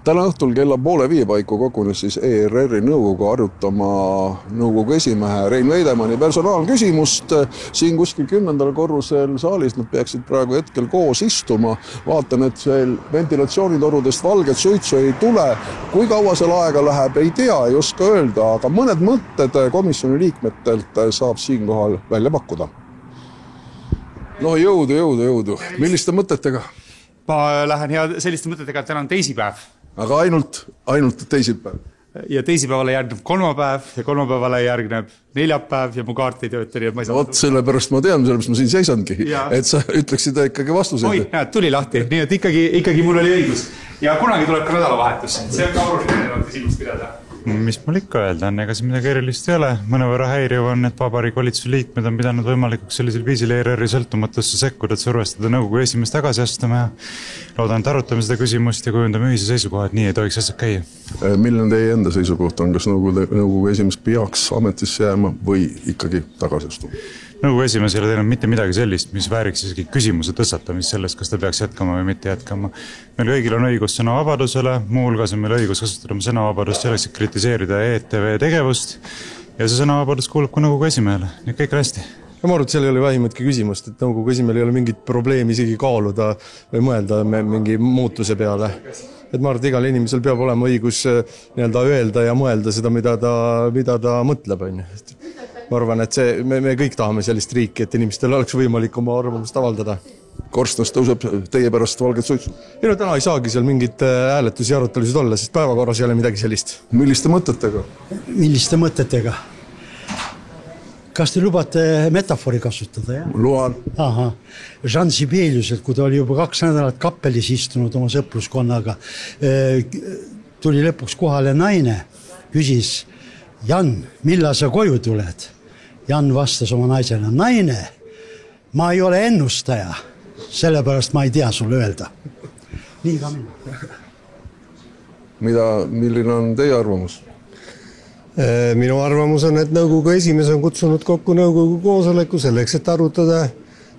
Täna õhtul kella 4:30 paiku kogunes siis ERR-i nõukogu arutama nõukogu esimehe Rein Veidemanni personaalküsimust. Siin kuskil 10. korrusel saalis nad peaksid praegu hetkel koos istuma. Vaatan, et veel ventilatsioonitorudest valget suitsu ei tule. Kui kaua seal aega läheb, ei tea, ei oska öelda, aga mõned mõtted komisjoni liikmetelt saab siinkohal välja pakkuda. No jõudu. Milliste mõtetega? Ma lähen selliste mõtetega, et täna on teisipäev. Aga ainult teisipäev. Ja teisipäevale järgneb kolmapäev ja kolmapäevale järgneb neljapäev ja mu kaart ei tööta, nii et ma ei saa... Vot sellepärast ma tean, sellepärast ma siin seisangi, et sa ütleksid ikkagi vastuseid. Oi, näed, tuli lahti, nii et ikkagi mul oli õigus. Ja kunagi tuleb ka nädalavahetus. See on ka oluline silmust pidada. Mis mul ikka öelda on, ega see midagi erilist ei ole. Mõnevõrra häiriv on, et Vabariigi Valitsuse liikmed on pidanud võimalikuks sellisel viisil ERR-i sõltumatusse sekkuda, et survestada nõukogu esimeest tagasi astuma ja loodan, et arutame seda küsimust ja kujundame ühise seisukoha, et nii ei tohiks asjad käia. Milline teie enda seisukoht on, kas nõukogu esimees peaks ametisse jääma või ikkagi tagasi astuma? Nõukogu esimees ei ole teinud mitte midagi sellist, mis vääriks isegi küsimuse tõstatamist sellest, kas ta peaks jätkama või mitte jätkama. Meil kõigil on õigus sõnavabadusele, muuhulgas on meil õigus kasutada oma sõnavabadust selleks, et kritiseerida ETV tegevust ja see sõnavabadus kuulub ka nõukogu esimehele. Nii kõik on hästi. Ja ma arvan, et seal ei ole vähimatki küsimust, et nõukogu esimehel ei ole mingit probleemi isegi kaaluda või mõelda mingi muutuse peale. Et ma arvan, et igal inimesel peab olema õigus öelda ja mõelda seda, mida ta mõtleb. Ma arvan, et me kõik tahame sellist riiki, et inimestel oleks võimalik oma arvamust avaldada. Korstnas tõuseb teie pärast valget suitsu? Ei no täna ei saagi seal mingit hääletusi arutelusid olla, sest päevakorras ei ole midagi sellist. Milliste mõtetega? Kas te lubate metafoori kasutada? Ja? Luan. Jean Sibeliuselt, kui ta oli juba 2 nädalat kappelis istunud oma sõpruskonnaga, tuli lõpuks kohale naine, küsis, Jan, millal sa koju tuled? Jan vastas oma naisena, naine, ma ei ole ennustaja, sellepärast ma ei tea sulle öelda. Nii ka mina. Milline on teie arvamus? Minu arvamus on, et nõukogu esimees on kutsunud kokku nõukogu koosoleku selleks, et arutada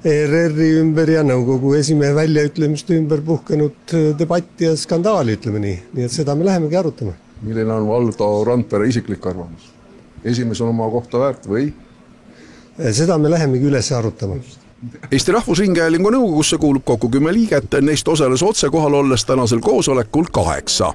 ERR-i ümber ja nõukogu esimehe väljaütlemiste ümber puhkenud debatti ja skandaali, ütleme nii. Nii et seda me lähemegi arutama. Milline on Valdo Randpere isiklik arvamus? Esimees on oma kohta väärt või? Seda me lähemegi üles arutama. Eesti Rahvusringhäälingu nõukogusse kuulub kokku 10 liiget, neist osales otse kohal olles tänasel koosolekul 8.